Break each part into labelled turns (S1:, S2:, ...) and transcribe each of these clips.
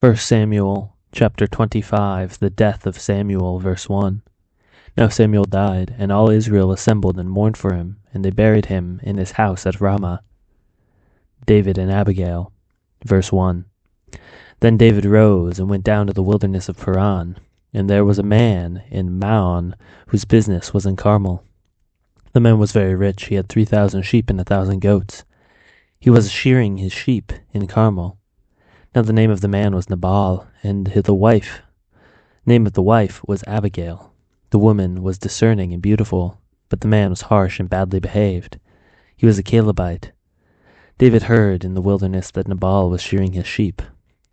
S1: 1 Samuel chapter 25, the death of Samuel, verse 1. Now Samuel died, and all Israel assembled and mourned for him, and they buried him in his house at Ramah. David and Abigail, verse 1. Then David rose and went down to the wilderness of Paran, and there was a man in Maon whose business was in Carmel. The man was very rich. He had 3,000 sheep and 1,000 goats. He was shearing his sheep in Carmel. Now the name of the man was Nabal, and the name of the wife was Abigail. The woman was discerning and beautiful, but the man was harsh and badly behaved. He was a Calebite. David heard in the wilderness that Nabal was shearing his sheep.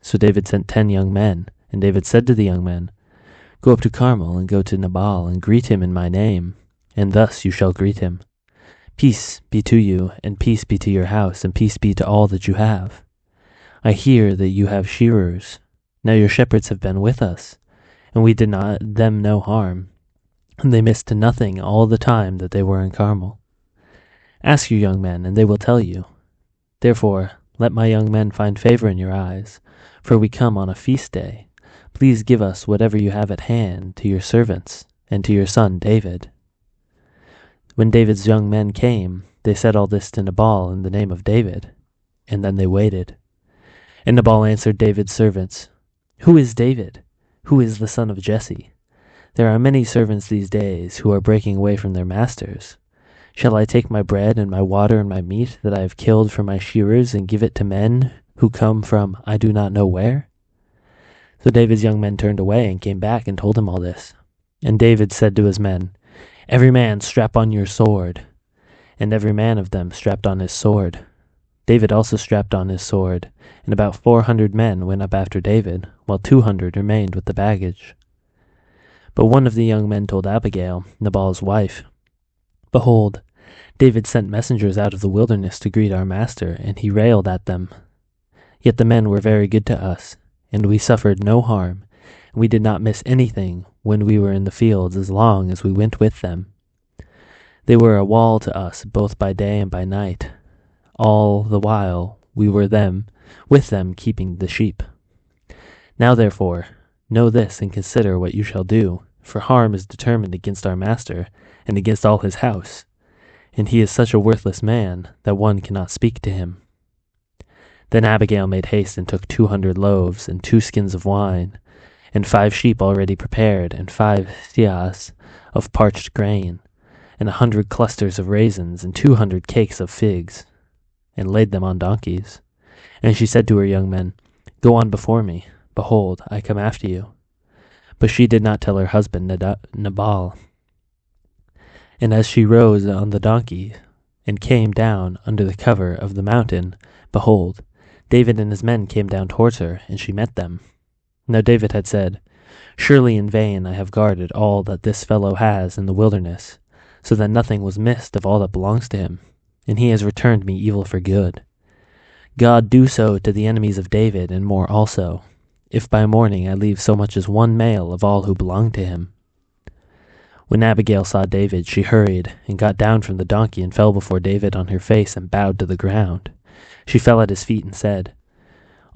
S1: So David sent 10 young men, and David said to the young men, "Go up to Carmel, and go to Nabal, and greet him in my name, and thus you shall greet him. Peace be to you, and peace be to your house, and peace be to all that you have. I hear that you have shearers. Now your shepherds have been with us, and we did them no harm, and they missed nothing all the time that they were in Carmel. Ask your young men, and they will tell you. Therefore, let my young men find favor in your eyes, for we come on a feast day. Please give us whatever you have at hand to your servants and to your son David." When David's young men came, they said all this to Nabal in the name of David, and then they waited. And Nabal answered David's servants, "Who is David? Who is the son of Jesse? There are many servants these days who are breaking away from their masters. Shall I take my bread and my water and my meat that I have killed for my shearers and give it to men who come from I do not know where?" So David's young men turned away and came back and told him all this. And David said to his men, "Every man strap on your sword." And every man of them strapped on his sword. David also strapped on his sword, and about 400 men went up after David, while 200 remained with the baggage. But one of the young men told Abigail, Nabal's wife, "Behold, David sent messengers out of the wilderness to greet our master, and he railed at them. Yet the men were very good to us, and we suffered no harm, and we did not miss anything when we were in the fields as long as we went with them. They were a wall to us both by day and by night, all the while we were with them keeping the sheep. Now therefore, know this and consider what you shall do, for harm is determined against our master and against all his house, and he is such a worthless man that one cannot speak to him." Then Abigail made haste and took 200 loaves and 2 skins of wine, and 5 sheep already prepared, and 5 seahs of parched grain, and 100 clusters of raisins, and 200 cakes of figs, and laid them on donkeys. And she said to her young men, "Go on before me. Behold, I come after you." But she did not tell her husband Nabal. And as she rose on the donkey and came down under the cover of the mountain, behold, David and his men came down towards her, and she met them. Now David had said, "Surely in vain I have guarded all that this fellow has in the wilderness, so that nothing was missed of all that belongs to him, and he has returned me evil for good. God do so to the enemies of David, and more also, if by morning I leave so much as one male of all who belong to him." When Abigail saw David, she hurried and got down from the donkey and fell before David on her face and bowed to the ground. She fell at his feet and said,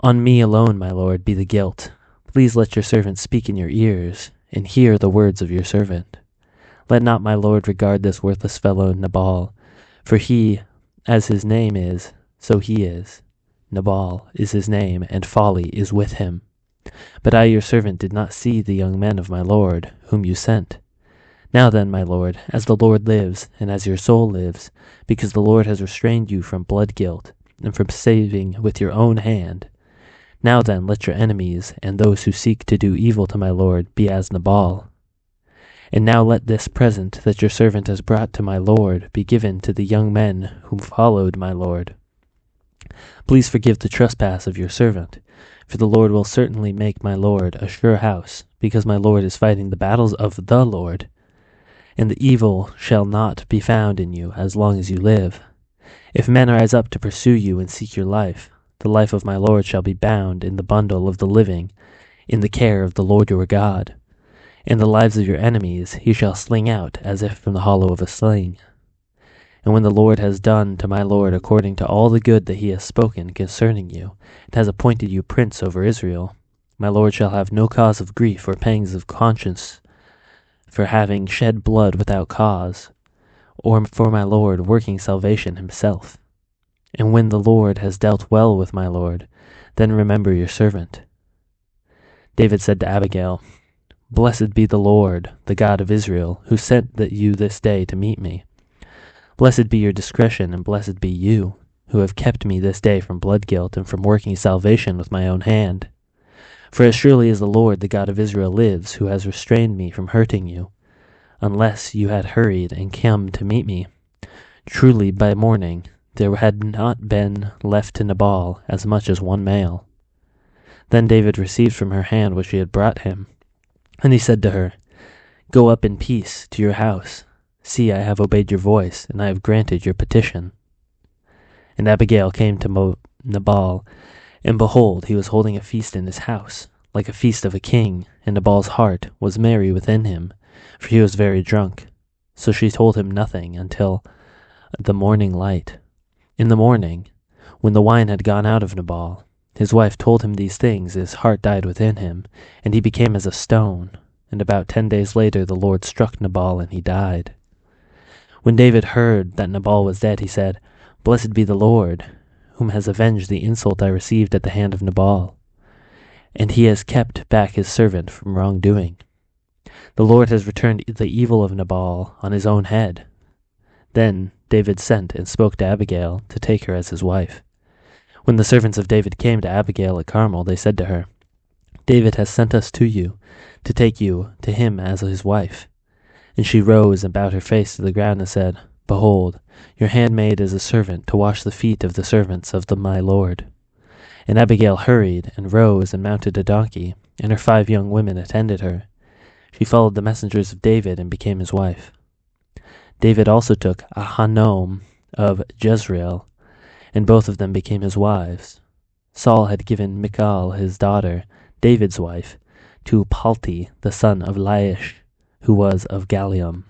S1: "On me alone, my lord, be the guilt. Please let your servant speak in your ears, and hear the words of your servant. Let not my lord regard this worthless fellow Nabal, for he, as his name is, so he is. Nabal is his name, and folly is with him. But I, your servant, did not see the young men of my lord, whom you sent. Now then, my lord, as the Lord lives, and as your soul lives, because the Lord has restrained you from blood guilt, and from saving with your own hand, now then let your enemies, and those who seek to do evil to my lord, be as Nabal. And now let this present that your servant has brought to my lord be given to the young men whom followed my lord. Please forgive the trespass of your servant, for the Lord will certainly make my lord a sure house, because my lord is fighting the battles of the Lord, and the evil shall not be found in you as long as you live. If men rise up to pursue you and seek your life, the life of my lord shall be bound in the bundle of the living, in the care of the Lord your God. And the lives of your enemies he shall sling out as if from the hollow of a sling. And when the Lord has done to my lord according to all the good that he has spoken concerning you, and has appointed you prince over Israel, My lord shall have no cause of grief or pangs of conscience for having shed blood without cause, or for my lord working salvation himself. And when the Lord has dealt well with my lord, then remember your servant." David said to Abigail, "Blessed be the Lord, the God of Israel, who sent you this day to meet me. Blessed be your discretion, and blessed be you, who have kept me this day from blood guilt and from working salvation with my own hand. For as surely as the Lord, the God of Israel, lives, who has restrained me from hurting you, unless you had hurried and come to meet me, truly by morning there had not been left to Nabal as much as one male." Then David received from her hand what she had brought him, and he said to her, "Go up in peace to your house. See, I have obeyed your voice, and I have granted your petition." And Abigail came to Nabal, and behold, he was holding a feast in his house, like a feast of a king, and Nabal's heart was merry within him, for he was very drunk. So she told him nothing until the morning light. In the morning, when the wine had gone out of Nabal, his wife told him these things, his heart died within him, and he became as a stone. And about 10 days later the Lord struck Nabal, and he died. When David heard that Nabal was dead, he said, "Blessed be the Lord, whom has avenged the insult I received at the hand of Nabal, and he has kept back his servant from wrongdoing. The Lord has returned the evil of Nabal on his own head." Then David sent and spoke to Abigail to take her as his wife. When the servants of David came to Abigail at Carmel, they said to her, "David has sent us to you, to take you to him as his wife." And she rose and bowed her face to the ground and said, "Behold, your handmaid is a servant to wash the feet of the servants of my lord." And Abigail hurried and rose and mounted a donkey, and her 5 young women attended her. She followed the messengers of David and became his wife. David also took Ahinoam of Jezreel, and both of them became his wives. Saul had given Michal, his daughter, David's wife, to Palti, the son of Laish, who was of Galium.